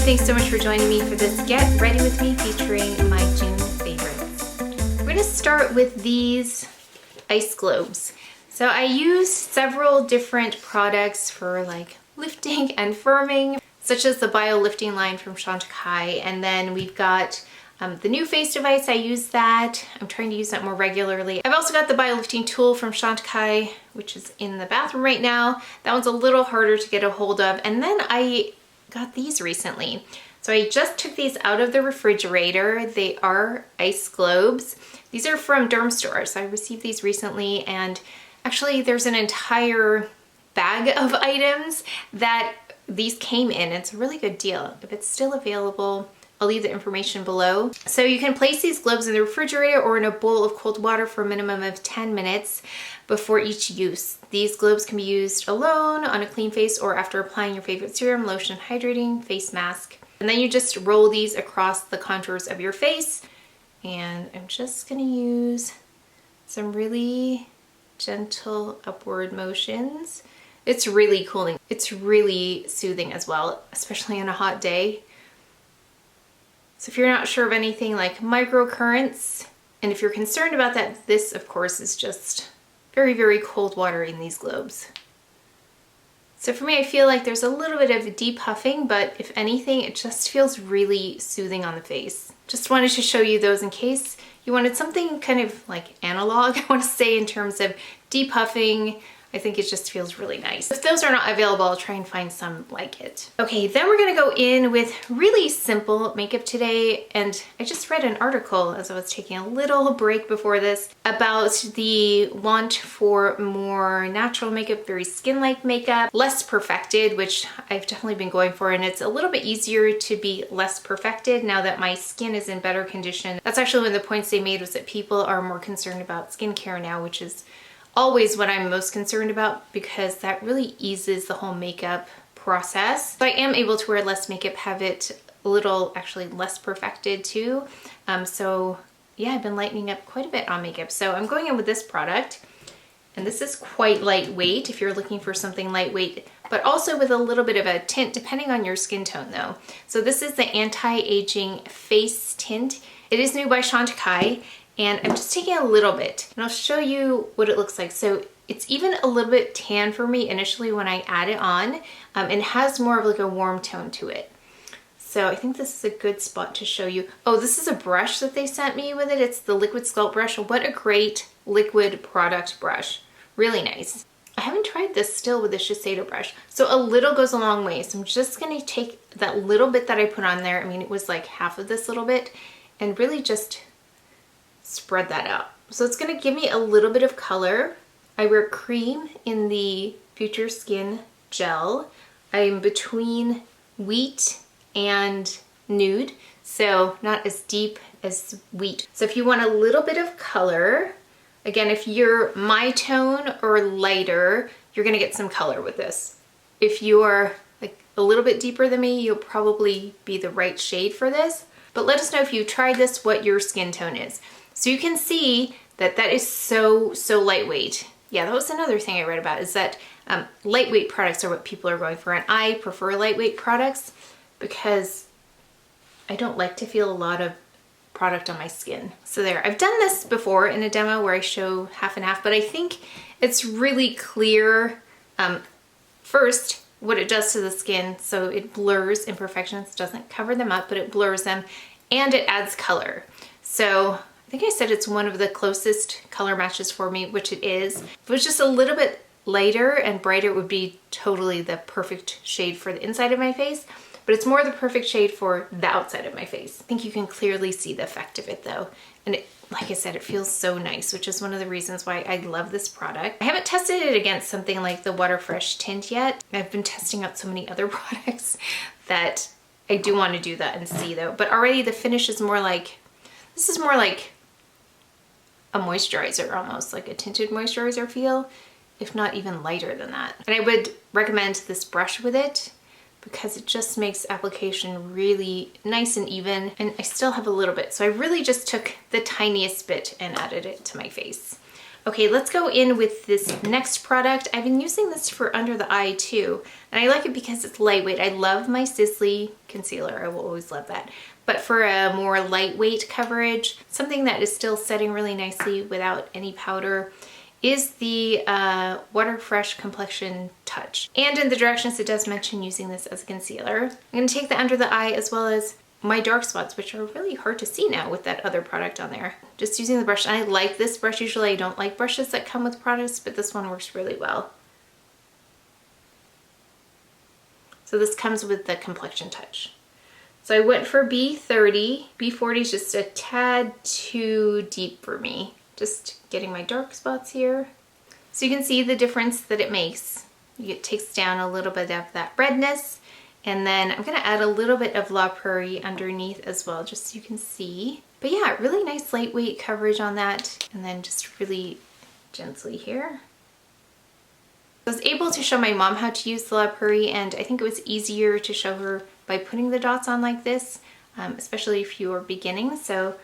thanks so much for joining me for this Get Ready With Me featuring my June favorites. We're going to start with these ice globes. So I use several different products for like lifting and firming, such as the Bio Lifting line from Chantecaille, and then we've got the new face device. I use that. I'm trying to use that more regularly. I've also got the Bio Lifting tool from Chantecaille, which is in the bathroom right now. That one's a little harder to get a hold of. And then I got these recently. So I just took these out of the refrigerator. They are ice globes. These are from Dermstore. So I received these recently, and actually there's an entire bag of items that these came in. It's a really good deal. If it's still available, I'll leave the information below. So you can place these globes in the refrigerator or in a bowl of cold water for a minimum of 10 minutes before each use. These globes can be used alone, on a clean face, or after applying your favorite serum, lotion, hydrating face mask. And then you just roll these across the contours of your face. And I'm just gonna use some really gentle upward motions. It's really cooling. It's really soothing as well, especially on a hot day. So if you're not sure of anything like microcurrents, and if you're concerned about that, this of course is just very, very cold water in these globes. So for me, I feel like there's a little bit of depuffing, but if anything, it just feels really soothing on the face. Just wanted to show you those in case you wanted something kind of like analog, I want to say, in terms of depuffing. I think it just feels really nice. If those are not available, I'll try and find some like it. Okay, then we're gonna go in with really simple makeup today. And I just read an article as I was taking a little break before this about the want for more natural makeup, very skin-like makeup, less perfected, which I've definitely been going for. And it's a little bit easier to be less perfected now that my skin is in better condition. That's actually one of the points they made, was that people are more concerned about skincare now, which is always what I'm most concerned about, because that really eases the whole makeup process. So I am able to wear less makeup, have it a little actually less perfected too. So yeah, I've been lightening up quite a bit on makeup. So I'm going in with this product, and this is quite lightweight if you're looking for something lightweight, but also with a little bit of a tint depending on your skin tone though. So this is the Anti-Aging Face Tint. It is new by Chantecaille. And I'm just taking a little bit, and I'll show you what it looks like. So it's even a little bit tan for me initially when I add it on, and it has more of like a warm tone to it. So I think this is a good spot to show you. Oh, this is a brush that they sent me with it. It's the Liquid Sculpt brush. What a great liquid product brush. Really nice. I haven't tried this still with the Shiseido brush. So a little goes a long way. So I'm just gonna take that little bit that I put on there. I mean, it was like half of this little bit, and really just spread that out. So it's gonna give me a little bit of color. I wear cream in the Future Skin gel. I'm between wheat and nude, so not as deep as wheat. So if you want a little bit of color, again, if you're my tone or lighter, you're gonna get some color with this. If you're like a little bit deeper than me, you'll probably be the right shade for this. But let us know if you tried this, what your skin tone is. So you can see that that is so lightweight. Yeah, that was another thing I read about, is that lightweight products are what people are going for. And I prefer lightweight products because I don't like to feel a lot of product on my skin. So there, I've done this before in a demo where I show half and half, but I think it's really clear first what it does to the skin. So it blurs imperfections, doesn't cover them up, but it blurs them, and it adds color. So I think I said it's one of the closest color matches for me, which it is. If it was just a little bit lighter and brighter, it would be totally the perfect shade for the inside of my face, but it's more the perfect shade for the outside of my face. I think you can clearly see the effect of it though. And it, like I said, it feels so nice, which is one of the reasons why I love this product. I haven't tested it against something like the Water Fresh Tint yet. I've been testing out so many other products that I do want to do that and see though. But already the finish is more like, this is more like a moisturizer, almost like a tinted moisturizer feel, if not even lighter than that. And I would recommend this brush with it because it just makes application really nice and even, and I still have a little bit. So I really just took the tiniest bit and added it to my face. Okay, let's go in with this next product. I've been using this for under the eye too, and I like it because it's lightweight. I love my Sisley concealer. I will always love that. But for a more lightweight coverage, something that is still setting really nicely without any powder is the Water Fresh Complexion Touch. And in the directions it does mention using this as a concealer. I'm going to take the under the eye as well as my dark spots, which are really hard to see now with that other product on there. Just using the brush. And I like this brush. Usually I don't like brushes that come with products, but this one works really well. So this comes with the Complexion Touch. So I went for B30. B40 is just a tad too deep for me. Just getting my dark spots here. So you can see the difference that it makes. It takes down a little bit of that redness. And then I'm gonna add a little bit of La Prairie underneath as well, just so you can see. But yeah, really nice lightweight coverage on that. And then just really gently here. I was able to show my mom how to use the La Prairie, and I think it was easier to show her by putting the dots on like this, especially if you are beginning. So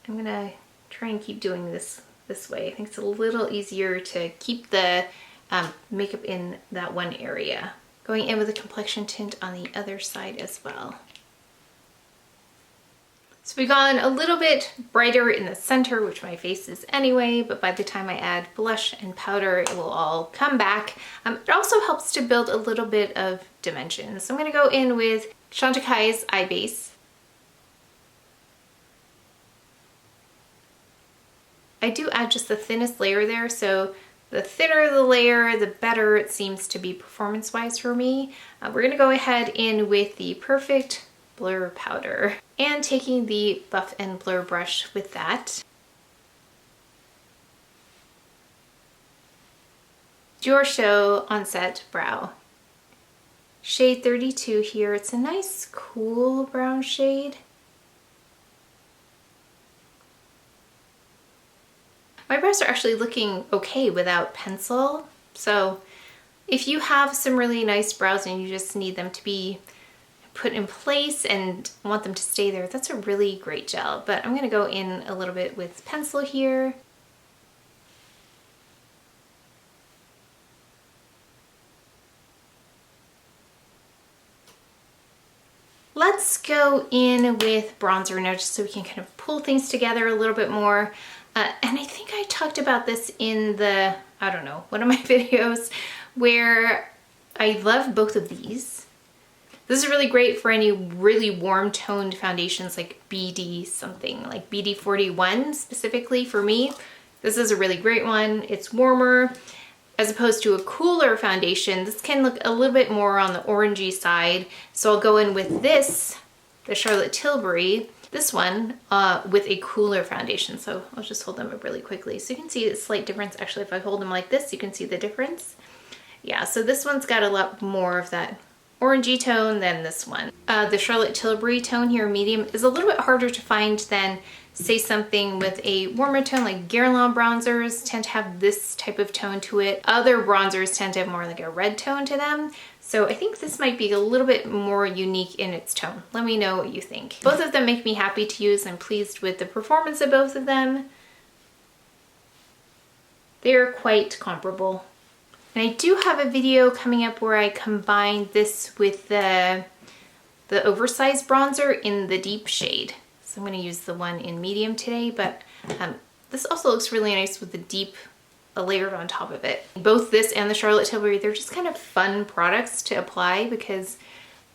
I'm gonna try and keep doing this way. I think it's a little easier to keep the makeup in that one area. Going in with a complexion tint on the other side as well. So we've gone a little bit brighter in the center, which my face is anyway, but by the time I add blush and powder, it will all come back. It also helps to build a little bit of dimension. So I'm gonna go in with Chantecaille's Eye Base. I do add just the thinnest layer there, so the thinner the layer, the better it seems to be performance-wise for me. We're gonna go ahead in with the Perfect Blur Powder and taking the Buff and Blur brush with that. DIOR Show Onset Brow. Shade 32 here. It's a nice cool brown shade. My brows are actually looking okay without pencil, so if you have some really nice brows and you just need them to be put in place and want them to stay there, that's a really great gel. But I'm going to go in a little bit with pencil here. Let's go in with bronzer now, just so we can kind of pull things together a little bit more. And I think I talked about this in the, I don't know, one of my videos where I love both of these. This is really great for any really warm toned foundations like BD something, like BD 41 specifically for me. This is a really great one. It's warmer as opposed to a cooler foundation. This can look a little bit more on the orangey side. So I'll go in with this, the Charlotte Tilbury, this one with a cooler foundation. So I'll just hold them up really quickly. So you can see a slight difference. Actually, if I hold them like this, you can see the difference. Yeah, so this one's got a lot more of that orangey tone than this one. The Charlotte Tilbury tone here, medium, is a little bit harder to find than say something with a warmer tone, like Guerlain bronzers tend to have this type of tone to it. Other bronzers tend to have more like a red tone to them. So I think this might be a little bit more unique in its tone. Let me know what you think. Both of them make me happy to use. I'm pleased with the performance of both of them. They're quite comparable. And I do have a video coming up where I combine this with the oversized bronzer in the deep shade. So I'm going to use the one in medium today, but this also looks really nice with the deep layered on top of it. Both this and the Charlotte Tilbury, they're just kind of fun products to apply because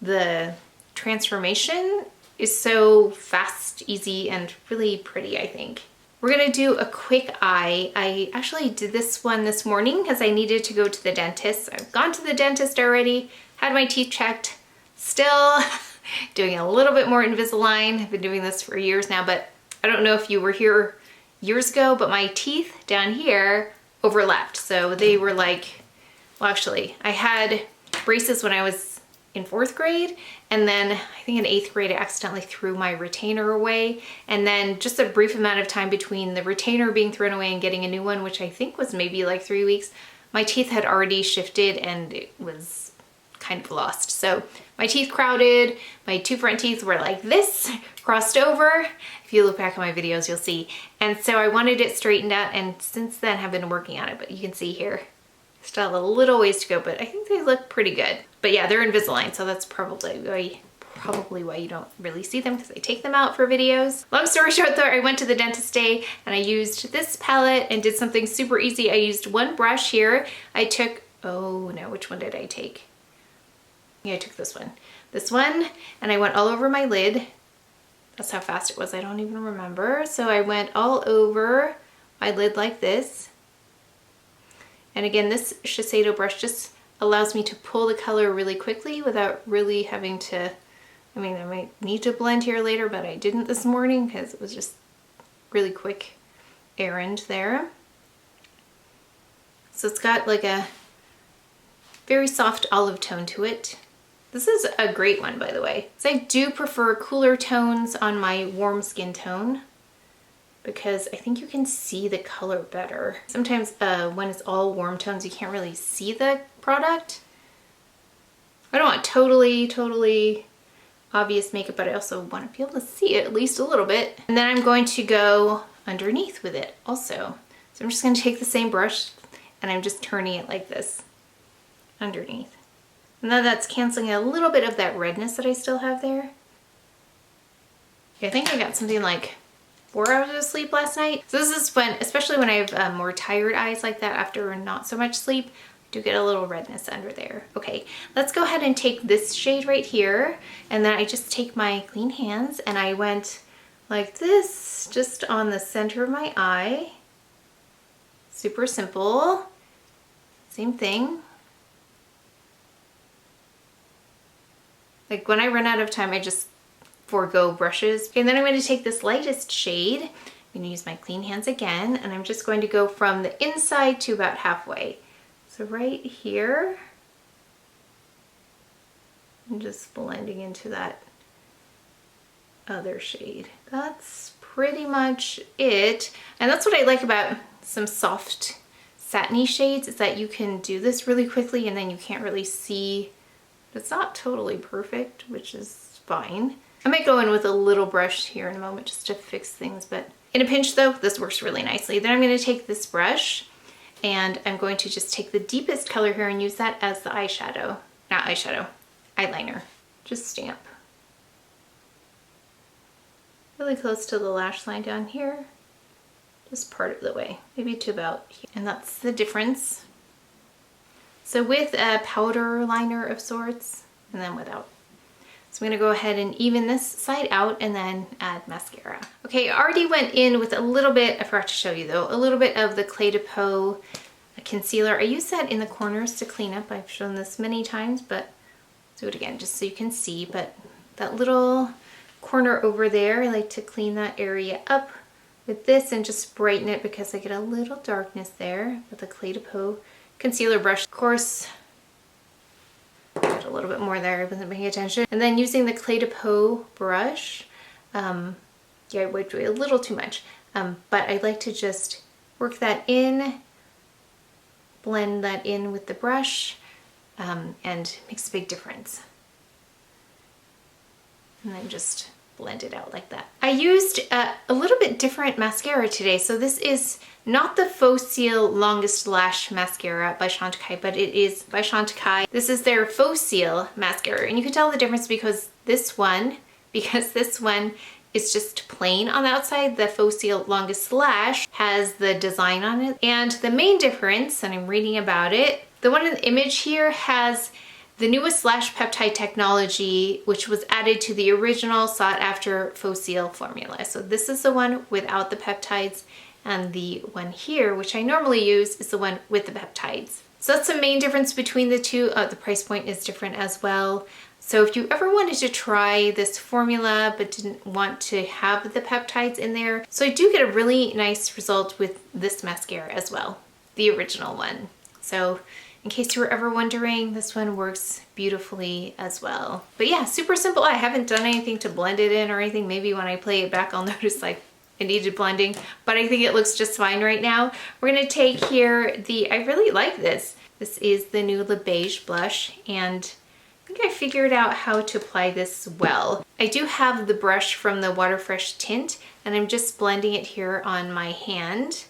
the transformation is so fast, easy, and really pretty, I think. We're gonna do a quick eye. I actually did this one this morning because I needed to go to the dentist. I've gone to the dentist already, had my teeth checked, still doing a little bit more Invisalign. I've been doing this for years now, but I don't know if you were here years ago, but my teeth down here overlapped. So they were like, well, actually, I had braces when I was in 4th grade, and then I think in 8th grade I accidentally threw my retainer away, and then just a brief amount of time between the retainer being thrown away and getting a new one, which I think was maybe like 3 weeks, my teeth had already shifted and it was kind of lost. So my teeth crowded, my two front teeth were like this, crossed over. If you look back at my videos, you'll see. And so I wanted it straightened out, and since then have been working on it, but you can see here, still have a little ways to go, but I think they look pretty good. But yeah, they're Invisalign, so that's probably why you don't really see them, because I take them out for videos. Long story short though, I went to the dentist today and I used this palette and did something super easy. I used one brush here. I took, oh no, which one did I take? Yeah, I took this one. This one, and I went all over my lid. That's how fast it was, I don't even remember. So I went all over my lid like this. And again, this SHISEIDO brush just allows me to pull the color really quickly without really having to, I mean, I might need to blend here later, but I didn't this morning because it was just really quick errand there. So it's got like a very soft olive tone to it. This is a great one, by the way. So I do prefer cooler tones on my warm skin tone because I think you can see the color better. Sometimes when it's all warm tones, you can't really see the product. I don't want totally obvious makeup, but I also want to be able to see it at least a little bit. And then I'm going to go underneath with it also. So I'm just going to take the same brush and I'm just turning it like this underneath. And then that's canceling a little bit of that redness that I still have there. I think I got something like 4 hours of sleep last night. So this is when, especially when I have more tired eyes like that after not so much sleep, I do get a little redness under there. Okay, let's go ahead and take this shade right here. And then I just take my clean hands and I went like this, just on the center of my eye. Super simple. Same thing. Like when I run out of time, I just forego brushes. And then I'm going to take this lightest shade. I'm going to use my clean hands again, and I'm just going to go from the inside to about halfway. So right here, I'm just blending into that other shade. That's pretty much it. And that's what I like about some soft satiny shades, is that you can do this really quickly and then you can't really see. It's not totally perfect, which is fine. I might go in with a little brush here in a moment just to fix things, but in a pinch though, this works really nicely. Then I'm going to take this brush and I'm going to just take the deepest color here and use that as the eyeshadow. Not eyeshadow, eyeliner. Just stamp. Really close to the lash line down here. Just part of the way, maybe to about here. And that's the difference. So with a powder liner of sorts, and then without. So I'm gonna go ahead and even this side out and then add mascara. Okay, I already went in with a little bit, I forgot to show you though, a little bit of the CdP concealer. I use that in the corners to clean up. I've shown this many times, but I'll do it again just so you can see. But that little corner over there, I like to clean that area up with this and just brighten it because I get a little darkness there with the CdP Concealer Brush. Of course, got a little bit more there, I wasn't paying attention. And then using the CdP brush, yeah, I wiped away a little too much, but I like to just work that in, blend that in with the brush, and makes a big difference. And then just blend it out like that. I used a little bit different mascara today. So this is not the Faux Seal Longest Lash Mascara by Chantecaille, but it is by Chantecaille. This is their Faux Seal mascara. And you can tell the difference because this one is just plain on the outside. The Faux Seal Longest Lash has the design on it. And the main difference, and I'm reading about it, the one in the image here has the newest lash peptide technology, which was added to the original sought after Faux Seal formula. So this is the one without the peptides, and the one here, which I normally use, is the one with the peptides. So that's the main difference between the two. The price point is different as well. So if you ever wanted to try this formula but didn't want to have the peptides in there, so I do get a really nice result with this mascara as well, the original one. So in case you were ever wondering, this one works beautifully as well. But yeah, super simple. I haven't done anything to blend it in or anything. Maybe when I play it back, I'll notice like it needed blending, but I think it looks just fine right now. We're gonna take here I really like this. This is the new Luggage blush, and I think I figured out how to apply this well. I do have the brush from the Waterfresh Tint, and I'm just blending it here on my hand,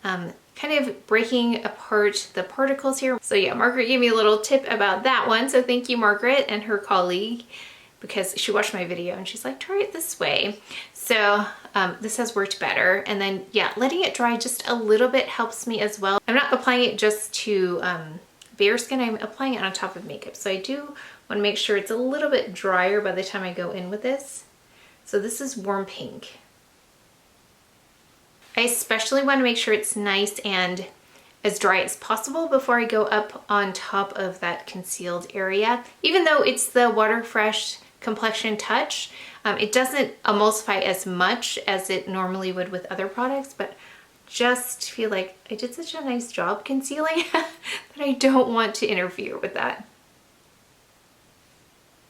kind of breaking apart the particles here. So yeah, Margaret gave me a little tip about that one, so thank you, Margaret, and her colleague, because she watched my video and she's like, try it this way. So this has worked better. And then yeah, letting it dry just a little bit helps me as well. I'm not applying it just to bare skin, I'm applying it on top of makeup. So I do want to make sure it's a little bit drier by the time I go in with this. So this is warm pink. I especially want to make sure it's nice and as dry as possible before I go up on top of that concealed area. Even though it's the Waterfresh Complexion Touch, it doesn't emulsify as much as it normally would with other products, but just feel like I did such a nice job concealing that I don't want to interfere with that.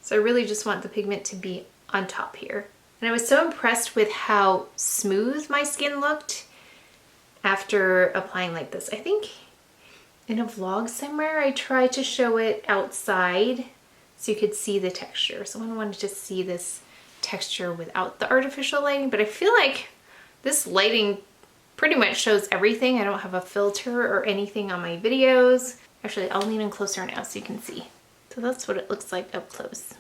So I really just want the pigment to be on top here. And I was so impressed with how smooth my skin looked after applying like this. I think in a vlog somewhere I tried to show it outside so you could see the texture. Someone wanted to see this texture without the artificial lighting, but I feel like this lighting pretty much shows everything. I don't have a filter or anything on my videos. Actually, I'll lean in closer now so you can see. So that's what it looks like up close.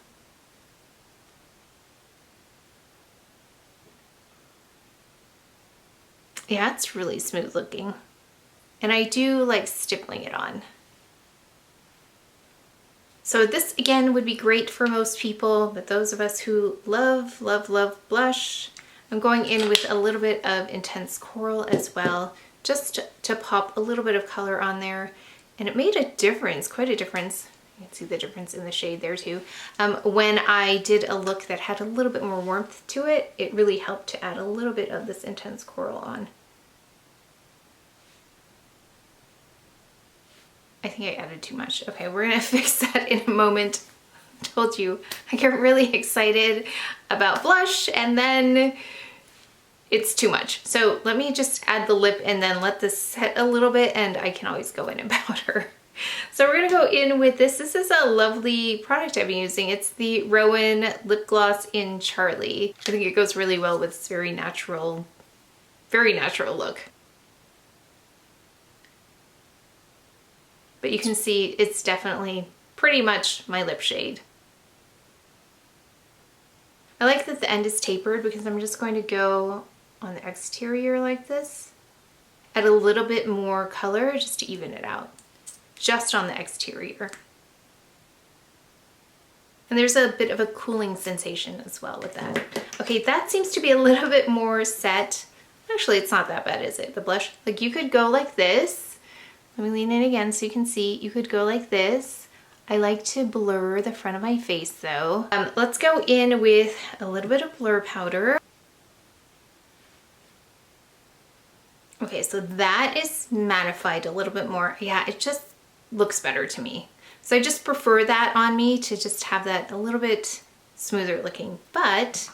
Yeah, it's really smooth looking. And I do like stippling it on. So this again would be great for most people, but those of us who love, love, love blush, I'm going in with a little bit of Intense Coral as well, just to pop a little bit of color on there. And it made a difference, quite a difference. You can see the difference in the shade there too. When I did a look that had a little bit more warmth to it, it really helped to add a little bit of this Intense Coral on. I think I added too much. Okay, we're gonna fix that in a moment. I told you, I get really excited about blush and then it's too much. So let me just add the lip and then let this set a little bit and I can always go in and powder. So we're gonna go in with this. This is a lovely product I've been using. It's the ROEN Lip Gloss in Charlie. I think it goes really well with this very natural look. But you can see it's definitely pretty much my lip shade. I like that the end is tapered because I'm just going to go on the exterior like this. Add a little bit more color just to even it out. Just on the exterior. And there's a bit of a cooling sensation as well with that. Okay, that seems to be a little bit more set. Actually, it's not that bad, is it? The blush, like you could go like this. Let me lean in again so you can see. You could go like this. I like to blur the front of my face though. Let's go in with a little bit of blur powder. Okay, so that is mattified a little bit more. Yeah, it just looks better to me. So I just prefer that on me to just have that a little bit smoother looking, but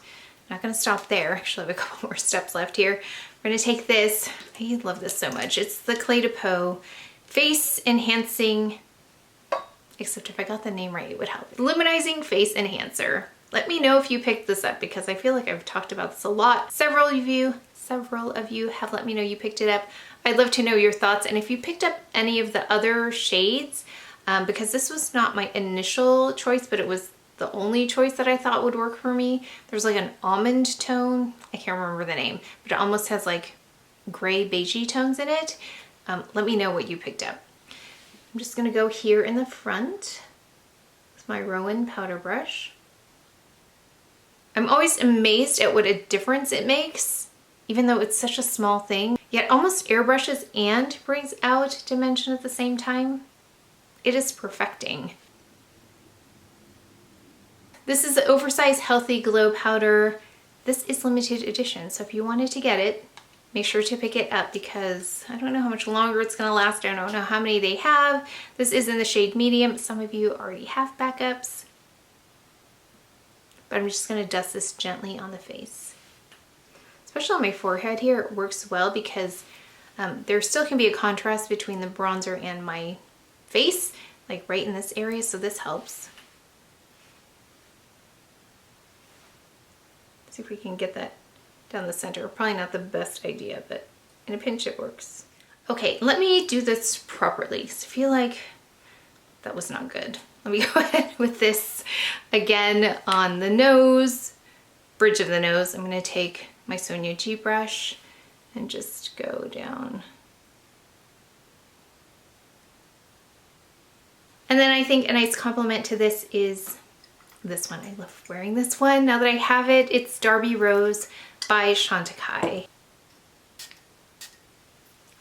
I'm not gonna stop there. Actually, I have a couple more steps left here. We're gonna take this, I love this so much. It's the Clé de Peau Face Enhancing, except if I got the name right, it would help. Luminizing Face Enhancer. Let me know if you picked this up because I feel like I've talked about this a lot. Several of you have let me know you picked it up. I'd love to know your thoughts and if you picked up any of the other shades, because this was not my initial choice, but it was the only choice that I thought would work for me. There's like an almond tone, I can't remember the name, but it almost has like gray beigey tones in it. Let me know what you picked up. I'm just gonna go here in the front with my ROEN powder brush. I'm always amazed at what a difference it makes, even though it's such a small thing, yet almost airbrushes and brings out dimension at the same time. It is perfecting. This is the Oversized Healthy Glow Powder. This is limited edition, so if you wanted to get it, make sure to pick it up because I don't know how much longer it's gonna last. I don't know how many they have. This is in the shade medium. Some of you already have backups. But I'm just gonna dust this gently on the face. Especially on my forehead here, it works well because there still can be a contrast between the bronzer and my face, like right in this area, so this helps. See if we can get that down the center. Probably not the best idea, but in a pinch it works. Okay, let me do this properly. So I feel like that was not good. Let me go ahead with this again on the nose, bridge of the nose. I'm gonna take my SONIA G brush and just go down. And then I think a nice compliment to this is this one. I love wearing this one. Now that I have it, it's Darby Rose by Chantecaille.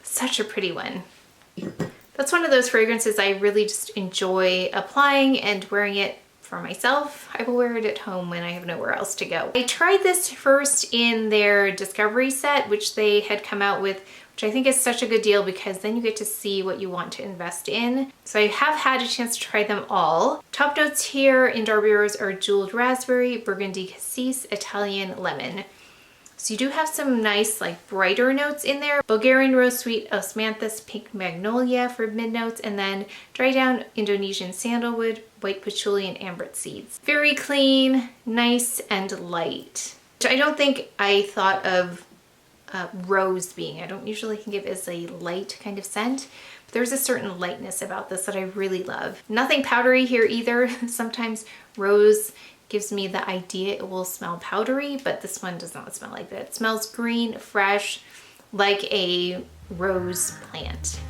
Such a pretty one. That's one of those fragrances I really just enjoy applying and wearing it for myself. I will wear it at home when I have nowhere else to go. I tried this first in their Discovery set, which they had come out with, which I think is such a good deal because then you get to see what you want to invest in. So I have had a chance to try them all. Top notes here in Darby Rose are jeweled raspberry, burgundy cassis, Italian lemon. So you do have some nice like brighter notes in there. Bulgarian rose sweet, osmanthus, pink magnolia for mid notes, and then dry down Indonesian sandalwood, white patchouli, and amber seeds. Very clean, nice, and light. Which I don't think I thought of rose being. I don't usually think of it as a light kind of scent. But there's a certain lightness about this that I really love. Nothing powdery here either. Sometimes rose gives me the idea it will smell powdery, but this one does not smell like that. It smells green, fresh, like a rose plant.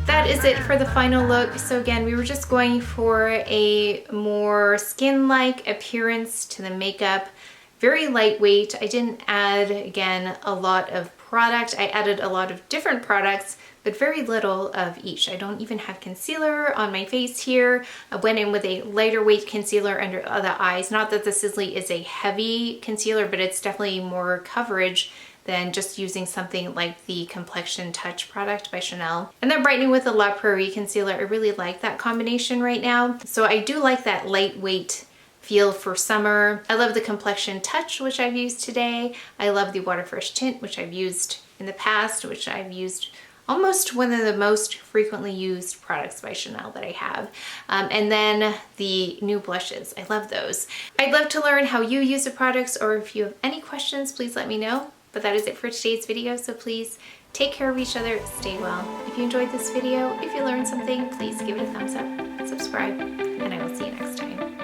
That is it for the final look. So again, we were just going for a more skin-like appearance to the makeup. Very lightweight. I didn't add, again, a lot of product. I added a lot of different products, but very little of each. I don't even have concealer on my face here. I went in with a lighter weight concealer under the eyes. Not that the Sisley is a heavy concealer, but it's definitely more coverage than just using something like the Complexion Touch product by Chanel. And then brightening with the La Prairie Concealer. I really like that combination right now. So I do like that lightweight feel for summer. I love the Complexion Touch, which I've used today. I love the Water Fresh Tint, which I've used in the past, which I've used almost one of the most frequently used products by Chanel that I have. And then the new blushes, I love those. I'd love to learn how you use the products, or if you have any questions, please let me know. But that is it for today's video, so please take care of each other, stay well. If you enjoyed this video, if you learned something, please give it a thumbs up, subscribe, and I will see you next time.